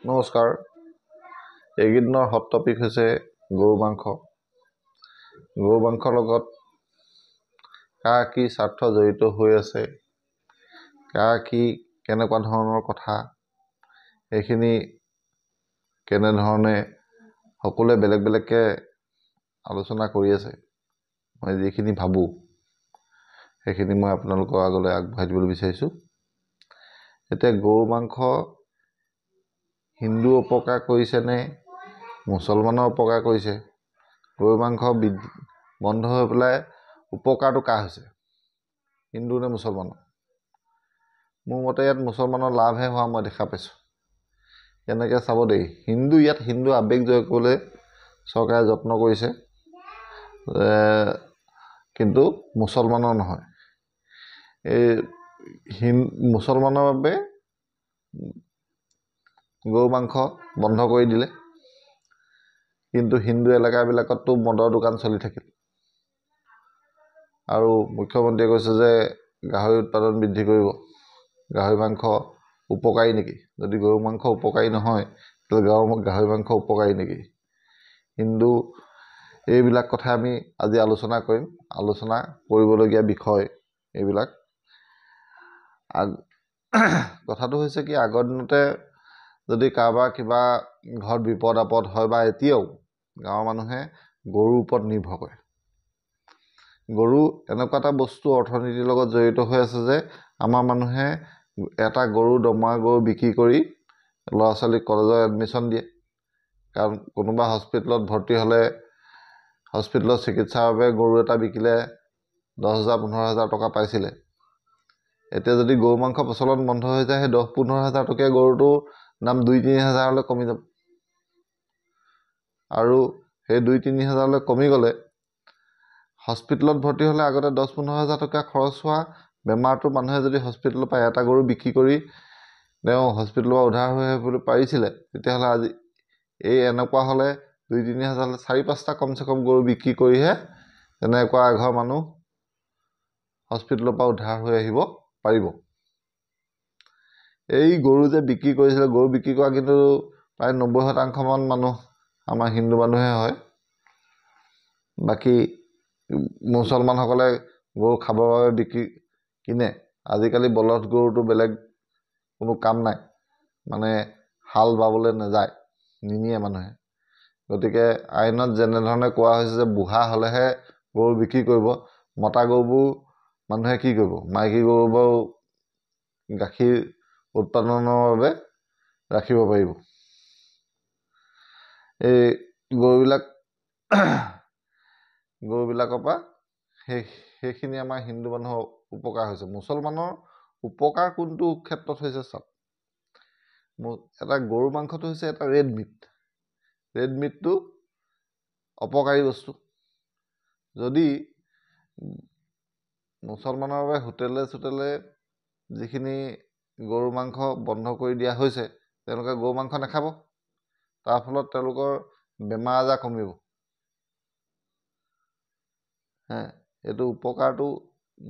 নমস্কাৰ। এইকেইদিনৰ hot topic হৈছে গৰু মাংস। গৰু মাংসৰ লগত কাৰ কি স্বাৰ্থ জড়িত হৈ আছে, কাৰ কি কেনেকুৱা ধৰণৰ কথা, এইখিনি কেনেধৰণে সকলোৱে বেলেগ বেলেগকৈ আলোচনা কৰি আছে। মই যিখিনি ভাবোঁ সেইখিনি মই আপোনালোকৰ আগলৈ আগবঢ়াই দিবলৈ বিচাৰিছোঁ। এতিয়া গৰু মাংস হিন্দু উপকাৰ কৰিছেনে মুছলমানৰ উপকাৰ কৰিছে? গৰু মাংস বন্ধ হৈ পেলাই উপকাৰটো কাৰ হৈছে, হিন্দু নে মুছলমানৰ? মোৰ মতে ইয়াত মুছলমানৰ লাভহে হোৱা মই দেখা পাইছোঁ। এনেকৈ চাব দেই, হিন্দু আৱেগ জয় কৰিবলৈ চৰকাৰে যত্ন কৰিছে, কিন্তু মুছলমানৰ নহয়। মুছলমানৰ বাবে গৰু মাংস বন্ধ কৰি দিলে, কিন্তু হিন্দু এলেকাবিলাকততো মদৰ দোকান চলি থাকিল। আৰু মুখ্যমন্ত্ৰীয়ে কৈছে যে গাহৰি উৎপাদন বৃদ্ধি কৰিব। গাহৰি মাংস উপকাৰী নেকি? যদি গৰু মাংস উপকাৰী নহয় তেতিয়াহ'লে গাহৰি মাংস উপকাৰী নেকি? কিন্তু এইবিলাক কথা আমি আজি আলোচনা কৰিম। আলোচনা কৰিবলগীয়া বিষয় এইবিলাক। কথাটো হৈছে কি, আগৰ দিনতে যদি কাৰোবাৰ কিবা ঘৰত বিপদ আপদ হয় বা এতিয়াও গাঁৱৰ মানুহে গৰুৰ ওপৰত নিৰ্ভৰ কৰে। গৰু এনেকুৱা এটা বস্তু অৰ্থনীতিৰ লগত জড়িত হৈ আছে যে আমাৰ মানুহে এটা গৰু, দমৰা গৰু বিক্ৰী কৰি ল'ৰা ছোৱালীক কলেজত এডমিশ্যন দিয়ে। কাৰণ কোনোবা হস্পিটেলত ভৰ্তি হ'লে হস্পিটেলত চিকিৎসাৰ বাবে গৰু এটা বিকিলে 10,000 15,000 টকা পাইছিলে। এতিয়া যদি গৰু মাংস প্ৰচলন বন্ধ হৈ যায়, সেই 10-15,000 টকীয়া গৰুটোৰ দাম 2-3,000 কমি যাব। আৰু সেই 2-3,000 কমি গ'লে হস্পিটেলত ভৰ্তি হ'লে আগতে 10-15,000 টকা খৰচ হোৱা বেমাৰটো মানুহে যদি হস্পিটেলৰ পৰা এটা গৰু বিক্ৰী কৰি তেওঁ হস্পিটেলৰ পৰা উদ্ধাৰ হৈ আহিবলৈ পাৰিছিলে, তেতিয়াহ'লে আজি এনেকুৱা হ'লে 2-3,000 4-5টা কমচে কম গৰু বিক্ৰী কৰিহে তেনেকুৱা এঘৰ মানুহ হস্পিটেলৰ পৰা উদ্ধাৰ হৈ আহিব পাৰিব। এই গৰু যে বিক্ৰী কৰিছিলে, গৰু বিক্ৰী কৰা কিন্তু প্ৰায় 90% মানুহ আমাৰ হিন্দু মানুহে হয়। বাকী মুছলমানসকলে গৰু খাবৰ বাবে কিনে। আজিকালি বলধ গৰুটো বেলেগ কোনো কাম নাই, মানে হাল বাবলৈ নাযায়, নিনিয়ে মানুহে। গতিকে আইনত যেনেধৰণে কোৱা হৈছে যে বুঢ়া হ'লেহে গৰু বিক্ৰী কৰিব, মতা গৰুবোৰ মানুহে কি কৰিব? মাইকী গৰুবোৰ গাখীৰ উৎপাদনৰ বাবে ৰাখিব পাৰিব। এই গৰুবিলাকৰ পৰা সেইখিনি আমাৰ হিন্দু মানুহৰ উপকাৰ হৈছে। মুছলমানৰ উপকাৰ কোনটো ক্ষেত্ৰত হৈছে চাওক। এটা গৰু মাংসটো হৈছে এটা ৰেড মিট। ৰেড মিটটো অপকাৰী বস্তু। যদি মুছলমানৰ বাবে হোটেলে যিখিনি গৰু মাংস বন্ধ কৰি দিয়া হৈছে, তেওঁলোকে গৰু মাংস নাখাব। তাৰ ফলত তেওঁলোকৰ বেমাৰ আজাৰ কমিব। এইটো উপকাৰটো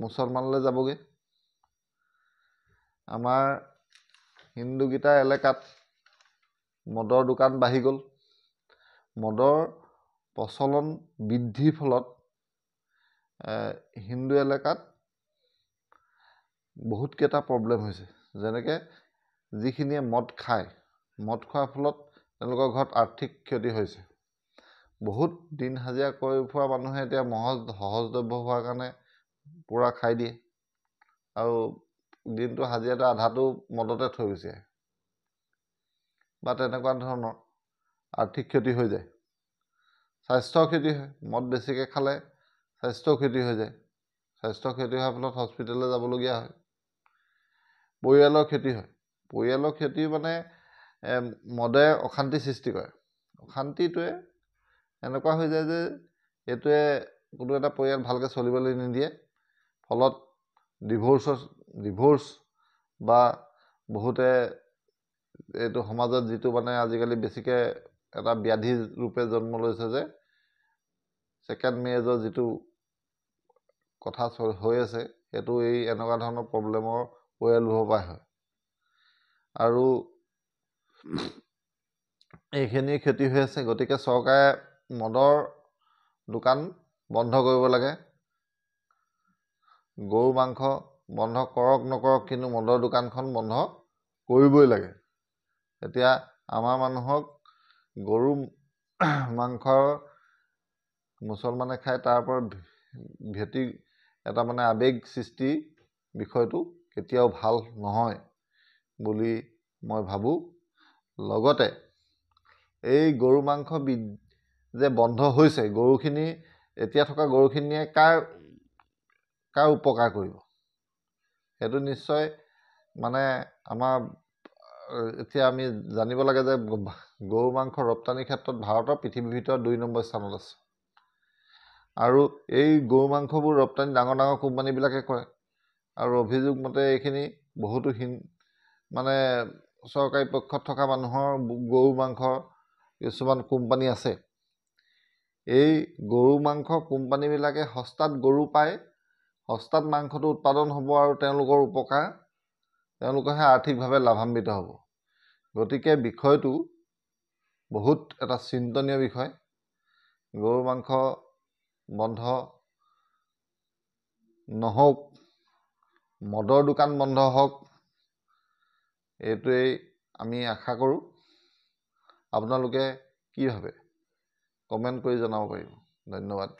মুছলমানলৈ যাবগৈ। আমাৰ হিন্দুকেইটা এলেকাত মদৰ দোকান বাঢ়ি গ'ল। মদৰ প্ৰচলন বৃদ্ধিৰ ফলত হিন্দু এলেকাত বহুতকেইটা প্ৰব্লেম হৈছে। যেনেকৈ যিখিনিয়ে মদ খায়, মদ খোৱাৰ ফলত তেওঁলোকৰ ঘৰত আৰ্থিক ক্ষতি হৈছে। বহুত দিন হাজিৰা কৰি ফুৰা মানুহে এতিয়া সহজলভ্য হোৱাৰ কাৰণে পূৰা খাই দিয়ে, আৰু দিনটো হাজিৰাটো আধাটো মদতে থৈ গুচি আহে, বা তেনেকুৱা ধৰণৰ আৰ্থিক ক্ষতি হৈ যায়। স্বাস্থ্যৰ ক্ষতি হয়, মদ বেছিকৈ খালে স্বাস্থ্যৰ ক্ষতি হৈ যায়। স্বাস্থ্য ক্ষতি হোৱাৰ ফলত হস্পিটেললৈ যাবলগীয়া হয়। পৰিয়ালৰ ক্ষতি হয়। পৰিয়ালৰ ক্ষতি মানে মদে অশান্তি সৃষ্টি কৰে। অশান্তিটোৱে এনেকুৱা হৈ যায় যে এইটোৱে কোনো এটা পৰিয়াল ভালকৈ চলিবলৈ নিদিয়ে। ফলত ডিভোৰ্চ বা বহুতে এইটো সমাজত যিটো মানে আজিকালি বেছিকৈ এটা ব্যাধি ৰূপে জন্ম লৈছে যে ছেকেণ্ড মেৰেজৰ যিটো কথা হৈ আছে, সেইটো এই এনেকুৱা ধৰণৰ প্ৰব্লেমৰ পৰিয়ালবোৰৰ পৰাই হয়। আৰু এইখিনি ক্ষতি হৈ আছে। গতিকে চৰকাৰে মদৰ দোকান বন্ধ কৰিব লাগে। গৰু মাংস বন্ধ কৰক নকৰক, কিন্তু মদৰ দোকানখন বন্ধ কৰিবই লাগে। এতিয়া আমাৰ মানুহক গৰু মাংসৰ মুছলমানে খাই তাৰ ওপৰত ভেটি এটা মানে আৱেগ সৃষ্টি বিষয়টো কেতিয়াও ভাল নহয় বুলি মই ভাবোঁ। লগতে এই গৰু মাংস যে বন্ধ হৈছে, গৰুখিনি এতিয়া থকা গৰুখিনিয়ে কাৰ উপকাৰ কৰিব? সেইটো নিশ্চয় মানে আমাৰ এতিয়া আমি জানিব লাগে যে গৰু মাংস ৰপ্তানিৰ ক্ষেত্ৰত ভাৰতৰ পৃথিৱীৰ ভিতৰত 2 নম্বৰ স্থানত আছে। আৰু এই গৰু মাংসবোৰ ৰপ্তানি ডাঙৰ ডাঙৰ কোম্পানীবিলাকে কৰে। আৰু অভিযোগ মতে এইখিনি বহুতো মানে চৰকাৰী পক্ষত থকা মানুহৰ গৰু মাংসৰ কিছুমান কোম্পানী আছে। এই গৰু মাংস কোম্পানীবিলাকে সস্তাত গৰু পায়, সস্তাত মাংসটো উৎপাদন হ'ব আৰু তেওঁলোকৰ উপকাৰ, তেওঁলোকেহে আৰ্থিকভাৱে লাভান্বিত হ'ব। গতিকে বিষয়টো বহুত এটা চিন্তনীয় বিষয়। গৰু মাংস বন্ধ নহওক, মদৰ দোকান বন্ধ হওক, এইটোৱেই আমি আশা কৰোঁ। আপোনালোকে কি ভাবে? কমেণ্ট কৰি জনাব পাৰিব। ধন্যবাদ।